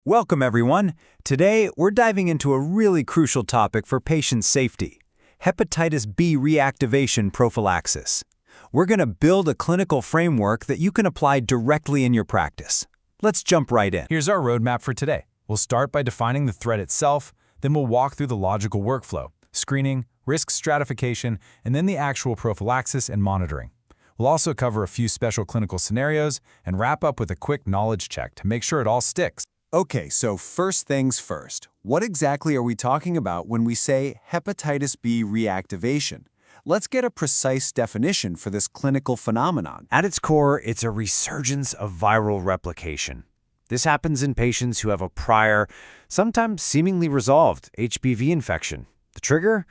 Welcome, everyone. Today, we're diving into a really crucial topic for patient safety: hepatitis B reactivation prophylaxis. We're going to build a clinical framework that you can apply directly in your practice. Let's jump right in. Here's our roadmap for today. We'll start by defining the threat itself, then we'll walk through the logical workflow, screening, risk stratification, and then the actual prophylaxis and monitoring. We'll also cover a few special clinical scenarios and wrap up with a quick knowledge check to make sure it all sticks. Okay, so first things first. What exactly are we talking about when we say hepatitis B reactivation? Let's get a precise definition for this clinical phenomenon. At its core, it's a resurgence of viral replication. This happens in patients who have a prior, sometimes seemingly resolved, HBV infection. The trigger?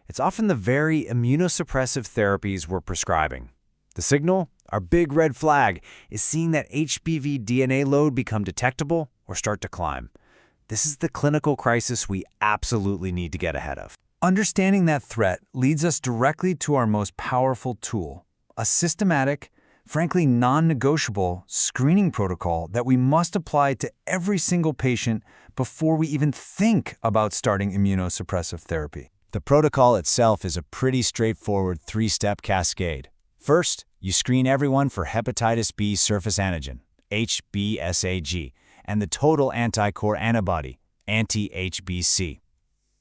It's often the very immunosuppressive therapies we're prescribing. The signal? Our big red flag is seeing that HBV DNA load become detectable or start to climb. This is the clinical crisis we absolutely need to get ahead of. Understanding that threat leads us directly to our most powerful tool, a systematic, frankly non-negotiable screening protocol that we must apply to every single patient before we even think about starting immunosuppressive therapy. The protocol itself is a pretty straightforward three-step cascade. First, you screen everyone for hepatitis B surface antigen, HBsAg, and the total anticore antibody, anti-HBC.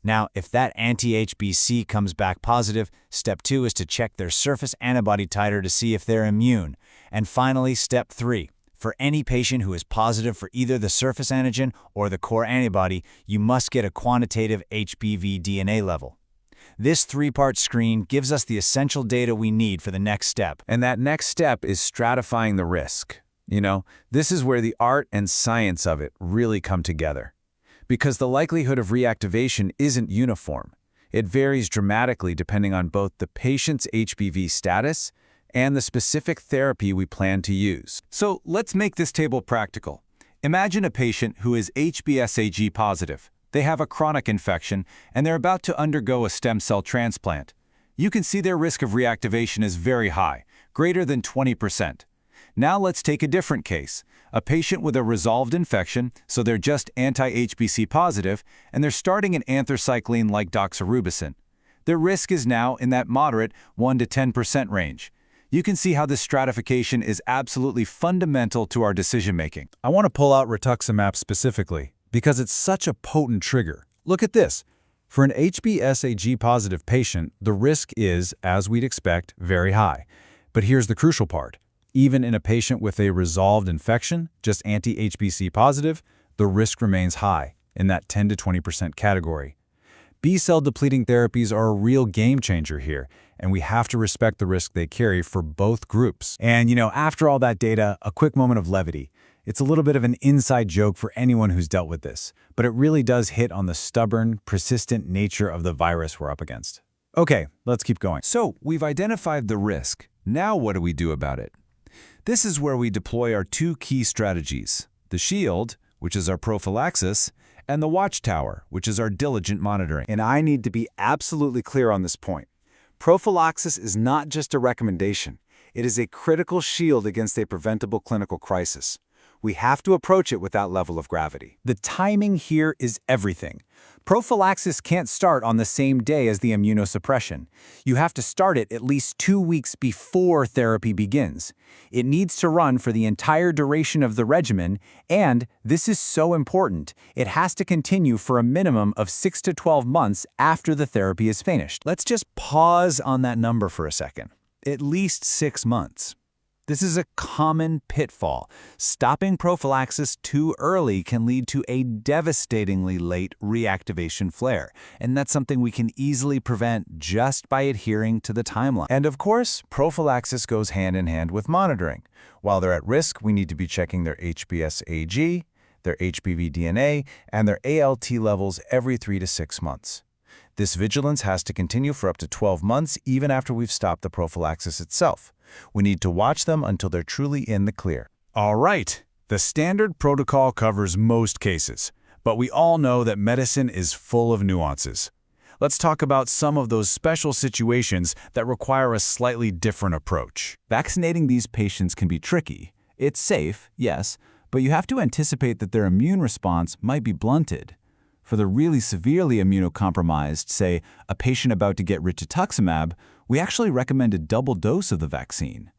Now, if that anti-HBC comes back positive, step 2 is to check their surface antibody titer to see if they're immune. And finally, step 3. For any patient who is positive for either the surface antigen or the core antibody, you must get a quantitative HBV DNA level. This three-part screen gives us the essential data we need for the next step. And that next step is stratifying the risk. This is where the art and science of it really come together. Because the likelihood of reactivation isn't uniform. It varies dramatically depending on both the patient's HBV status and the specific therapy we plan to use. So let's make this table practical. Imagine a patient who is HBsAg positive. They have a chronic infection, and they're about to undergo a stem cell transplant. You can see their risk of reactivation is very high, greater than 20%. Now let's take a different case. A patient with a resolved infection, so they're just anti-HBC positive, and they're starting an anthracycline like doxorubicin. Their risk is now in that moderate 1 to 10% range. You can see how this stratification is absolutely fundamental to our decision-making. I want to pull out rituximab specifically because it's such a potent trigger. Look at this. For an HBsAg positive patient, the risk is, as we'd expect, very high. But here's the crucial part. Even in a patient with a resolved infection, just anti-HBC positive, the risk remains high, in that 10 to 20% category. B-cell depleting therapies are a real game changer here, and we have to respect the risk they carry for both groups. And after all that data, a quick moment of levity. It's a little bit of an inside joke for anyone who's dealt with this, but it really does hit on the stubborn, persistent nature of the virus we're up against. Okay, let's keep going. So we've identified the risk. Now what do we do about it? This is where we deploy our two key strategies: the shield, which is our prophylaxis, and the watchtower, which is our diligent monitoring. And I need to be absolutely clear on this point. Prophylaxis is not just a recommendation. It is a critical shield against a preventable clinical crisis. We have to approach it with that level of gravity. The timing here is everything. Prophylaxis can't start on the same day as the immunosuppression. You have to start it at least 2 weeks before therapy begins. It needs to run for the entire duration of the regimen, and this is so important, it has to continue for a minimum of 6 to 12 months after the therapy is finished. Let's just pause on that number for a second. At least 6 months. This is a common pitfall. Stopping prophylaxis too early can lead to a devastatingly late reactivation flare, and that's something we can easily prevent just by adhering to the timeline. And of course, prophylaxis goes hand in hand with monitoring. While they're at risk, we need to be checking their HBsAg, their HBV DNA, and their ALT levels every 3 to 6 months. This vigilance has to continue for up to 12 months even after we've stopped the prophylaxis itself. We need to watch them until they're truly in the clear. All right, the standard protocol covers most cases, but we all know that medicine is full of nuances. Let's talk about some of those special situations that require a slightly different approach. Vaccinating these patients can be tricky. It's safe, yes, but you have to anticipate that their immune response might be blunted. For the really severely immunocompromised, say, a patient about to get rituximab, we actually recommend a double dose of the vaccine.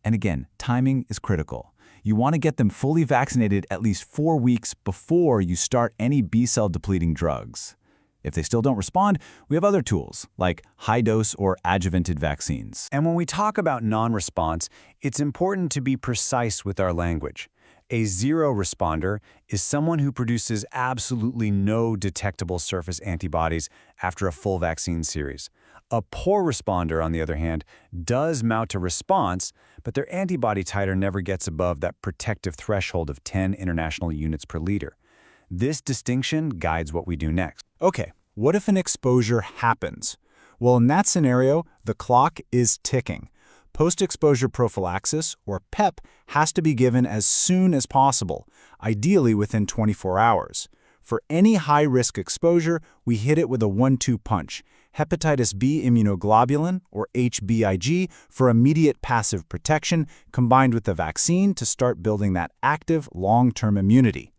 And again, timing is critical. You want to get them fully vaccinated at least 4 weeks before you start any B-cell depleting drugs. If they still don't respond, we have other tools, like high-dose or adjuvanted vaccines. And when we talk about non-response, it's important to be precise with our language. A zero responder is someone who produces absolutely no detectable surface antibodies after a full vaccine series. A poor responder, on the other hand, does mount a response, but their antibody titer never gets above that protective threshold of 10 international units per liter. This distinction guides what we do next. Okay, what if an exposure happens? Well, in that scenario, the clock is ticking. Post-exposure prophylaxis, or PEP, has to be given as soon as possible, ideally within 24 hours. For any high-risk exposure, we hit it with a 1-2 punch. Hepatitis B immunoglobulin, or HBIG, for immediate passive protection, combined with the vaccine to start building that active, long-term immunity.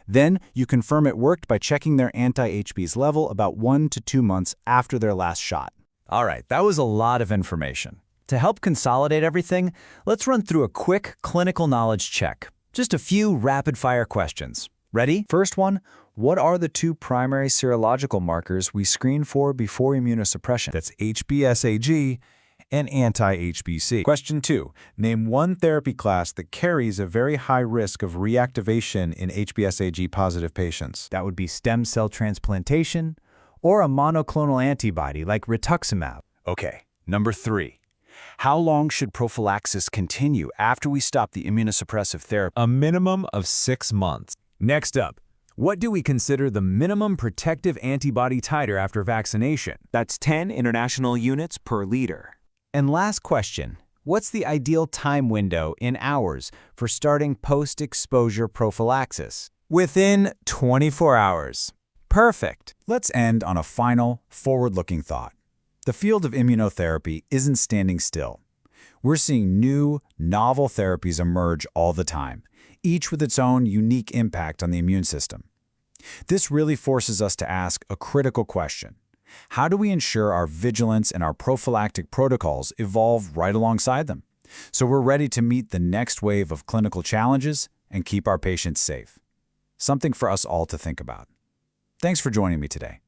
Then, you confirm it worked by checking their anti-HBs level about 1 to 2 months after their last shot. All right, that was a lot of information. To help consolidate everything, let's run through a quick clinical knowledge check. Just a few rapid-fire questions. Ready? First one, what are the 2 primary serological markers we screen for before immunosuppression? That's HBsAg and anti-HBC. Question 2, Name one therapy class that carries a very high risk of reactivation in HBsAg-positive patients. That would be stem cell transplantation or a monoclonal antibody like rituximab. Okay, number 3. How long should prophylaxis continue after we stop the immunosuppressive therapy? A minimum of 6 months. Next up, what do we consider the minimum protective antibody titer after vaccination? That's 10 international units per liter. And last question, what's the ideal time window in hours for starting post-exposure prophylaxis? Within 24 hours. Perfect. Let's end on a final, forward-looking thought. The field of immunotherapy isn't standing still. We're seeing new, novel therapies emerge all the time, each with its own unique impact on the immune system. This really forces us to ask a critical question. How do we ensure our vigilance and our prophylactic protocols evolve right alongside them, so we're ready to meet the next wave of clinical challenges and keep our patients safe? Something for us all to think about. Thanks for joining me today.